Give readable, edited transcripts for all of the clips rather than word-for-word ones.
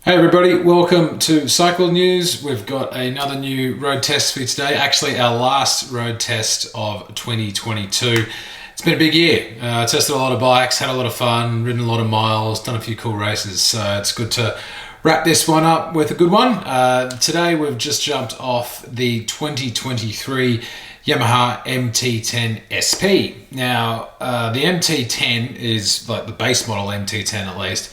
Hey everybody, welcome to Cycle News. We've got another new road test for you today. Actually, our last road test of 2022. It's been a big year. Tested a lot of bikes, had a lot of fun, ridden a lot of miles, done a few cool races. So it's good to wrap this one up with a good one. Today we've just jumped off the 2023 Yamaha MT-10 SP. Now, the MT-10 is like the base model MT-10 at least.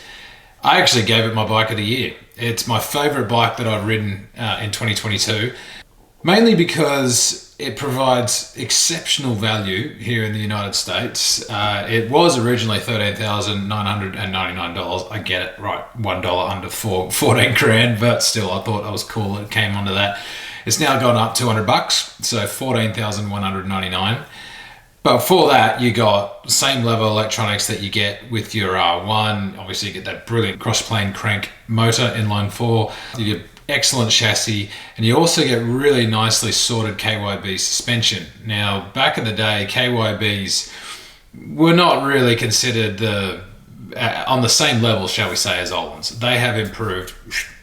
I actually gave it my bike of the year. It's my favorite bike that I've ridden in 2022, mainly because it provides exceptional value here in the United States. It was originally $13,999. I get it, right, $1 under 14 grand, but still I thought that was cool. It came under that. It's now gone up 200 bucks, so $14,199. But for that, you got the same level electronics that you get with your R1. Obviously, you get that brilliant cross-plane crank motor, inline 4. You get excellent chassis, and you also get really nicely sorted KYB suspension. Now, back in the day, KYBs were not really considered on the same level, shall we say, as Ohlins. They have improved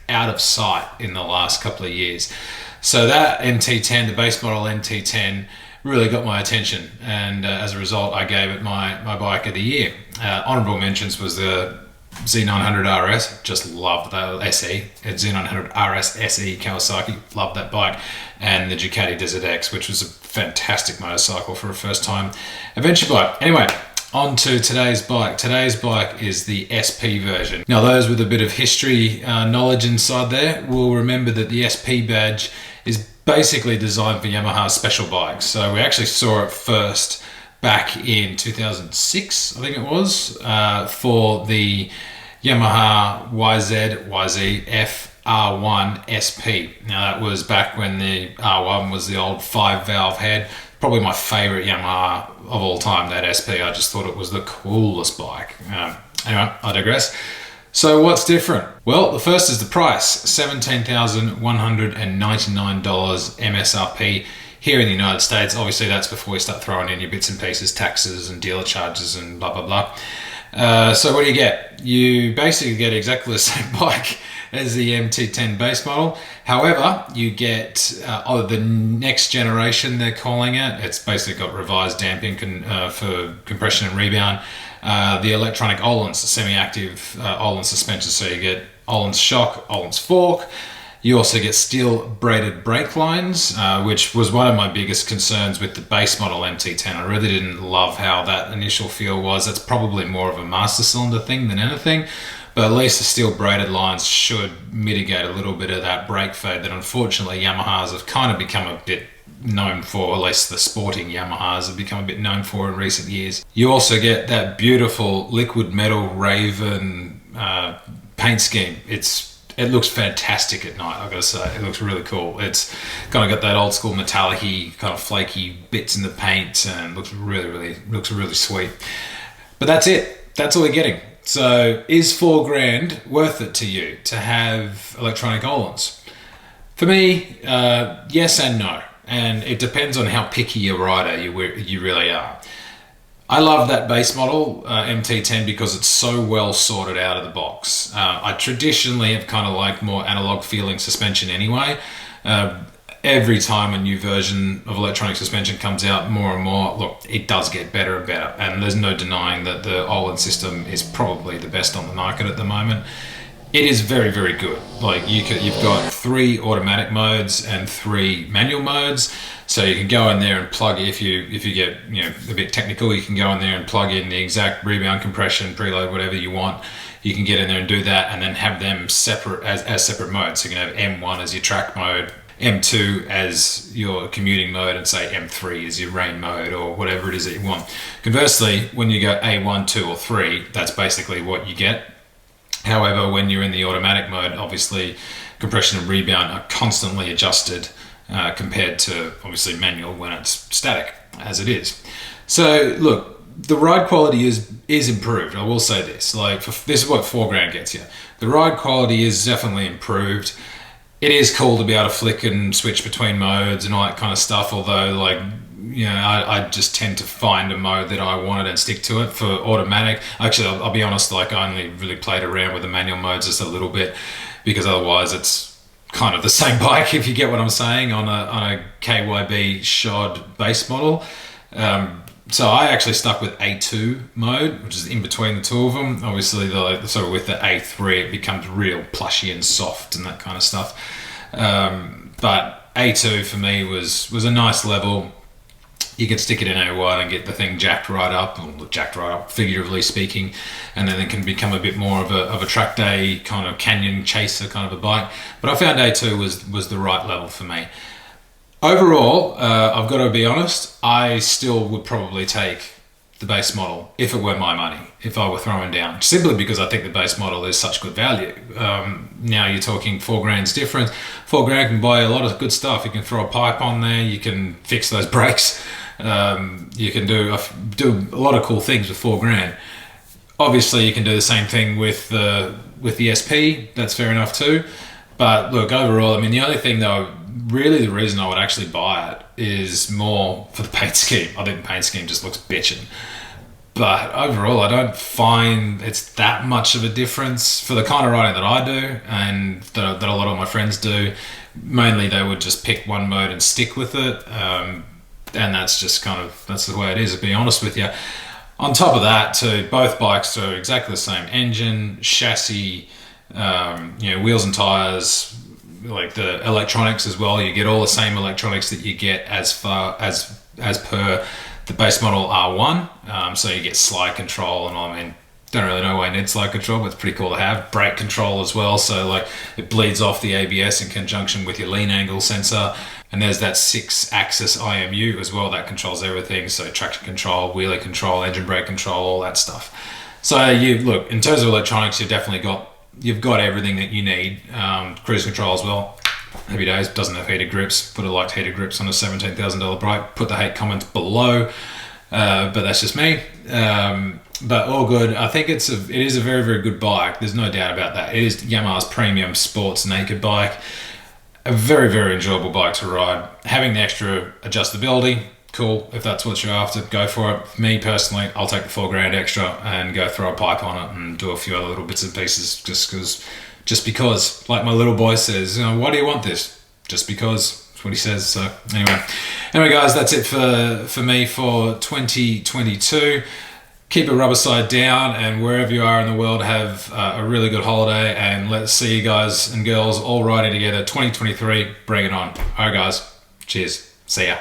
out of sight in the last couple of years. So that MT-10, the base model MT-10, really got my attention, and as a result I gave it my bike of the year. Honorable mentions was the Z900 RS, just loved that SE. It's Z900 RS SE Kawasaki, loved that bike, and the Ducati Desert X, which was a fantastic motorcycle for a first time adventure bike. Anyway, on to today's bike. Today's bike is the SP version. Now those with a bit of history knowledge inside there will remember that the SP badge is basically designed for Yamaha's special bikes. So we actually saw it first back in 2006, I think it was, for the Yamaha YZF-R1 SP. Now that was back when the R1 was the old 5-valve head. Probably my favorite Yamaha of all time, that SP. I just thought it was the coolest bike. Anyway, I digress. So what's different? Well, the first is the price, $17,199 MSRP here in the United States. Obviously that's before you start throwing in your bits and pieces, taxes and dealer charges and blah, blah, blah. So what do you get? You basically get exactly the same bike as the MT-10 base model. However, you get the next generation, they're calling it. It's basically got revised damping for compression and rebound. The electronic Ohlins, semi-active Ohlins suspension. So you get Ohlins shock, Ohlins fork. You also get steel braided brake lines, which was one of my biggest concerns with the base model MT-10. I really didn't love how that initial feel was. That's probably more of a master cylinder thing than anything, but at least the steel braided lines should mitigate a little bit of that brake fade that unfortunately Yamahas have kind of become a bit known for, or at least the sporting Yamahas have become a bit known for in recent years. You also get that beautiful liquid metal Raven paint scheme. It looks fantastic at night, I've got to say. It looks really cool. It's kind of got that old school metallic-y, kind of flaky bits in the paint, and looks really sweet. But that's it. That's all you're getting. So is $4 grand worth it to you to have electronic Ohlins? For me, yes and no. And it depends on how picky a rider you really are. I love that base model MT-10 because it's so well sorted out of the box. I traditionally have kind of liked more analog feeling suspension anyway. Every time a new version of electronic suspension comes out more and more, look, it does get better and better. And there's no denying that the Ohlins system is probably the best on the market at the moment. It is very, very good. Like you've got 3 automatic modes and 3 manual modes. So you can go in there and plug, if you get a bit technical, you can go in there and plug in the exact rebound, compression, preload, whatever you want. You can get in there and do that, and then have them separate as separate modes. So you can have M1 as your track mode, M2 as your commuting mode, and say M3 as your rain mode, or whatever it is that you want. Conversely, when you go A1, 2, or 3, that's basically what you get. However, when you're in the automatic mode, obviously compression and rebound are constantly adjusted compared to obviously manual when it's static, as it is. So look, the ride quality is improved. I will say this, this is what $4 grand gets you. The ride quality is definitely improved. It is cool to be able to flick and switch between modes and all that kind of stuff, although I just tend to find a mode that I wanted and stick to it. For automatic, actually I'll be honest, I only really played around with the manual modes just a little bit. because otherwise it's kind of the same bike, if you get what I'm saying, on a KYB shod base model. So I actually stuck with A2 mode, which is in between the two of them. Obviously, sort of with the A3, it becomes real plushy and soft and that kind of stuff. But A2 for me was a nice level. You could stick it in A1 and get the thing jacked right up, figuratively speaking, and then it can become a bit more of a track day kind of canyon chaser kind of a bike. But I found A2 was the right level for me. Overall, I've got to be honest, I still would probably take the base model if it were my money, if I were throwing down, simply because I think the base model is such good value. Now you're talking $4,000 difference. $4,000 can buy a lot of good stuff. You can throw a pipe on there, you can fix those brakes, you can do a lot of cool things with $4,000. Obviously, you can do the same thing with the SP. That's fair enough too. But look, overall, I mean, the only thing though, really the reason I would actually buy it is more for the paint scheme. I think the paint scheme just looks bitchin'. But overall, I don't find it's that much of a difference for the kind of riding that I do and that a lot of my friends do. Mainly they would just pick one mode and stick with it. And that's just that's the way it is, to be honest with you. On top of that too, both bikes are exactly the same engine, chassis, wheels and tires, like the electronics as well. You get all the same electronics that you get as per the base model R1. So you get slide control, and I mean, don't really know why I need slide control, but it's pretty cool to have. Brake control as well, so like it bleeds off the ABS in conjunction with your lean angle sensor. And there's that 6-axis IMU as well that controls everything. So traction control, wheelie control, engine brake control, all that stuff. So you look, in terms of electronics, you've got everything that you need. Cruise control as well. Happy days. Doesn't have heated grips. Would have liked heated grips on a $17,000 bike. Put the hate comments below. But that's just me. But all good. I think it is a very, very good bike. There's no doubt about that. It is Yamaha's premium sports naked bike. A very, very enjoyable bike to ride. Having the extra adjustability, cool. If that's what you're after, go for it. Me personally, I'll take the $4,000 extra and go throw a pipe on it and do a few other little bits and pieces just because, like my little boy says, why do you want this? Just because. That's what he says. So anyway guys, that's it for me for 2022. Keep it rubber side down, and wherever you are in the world, have a really good holiday, and let's see you guys and girls all riding together 2023. Bring it on. All right guys, cheers, see ya.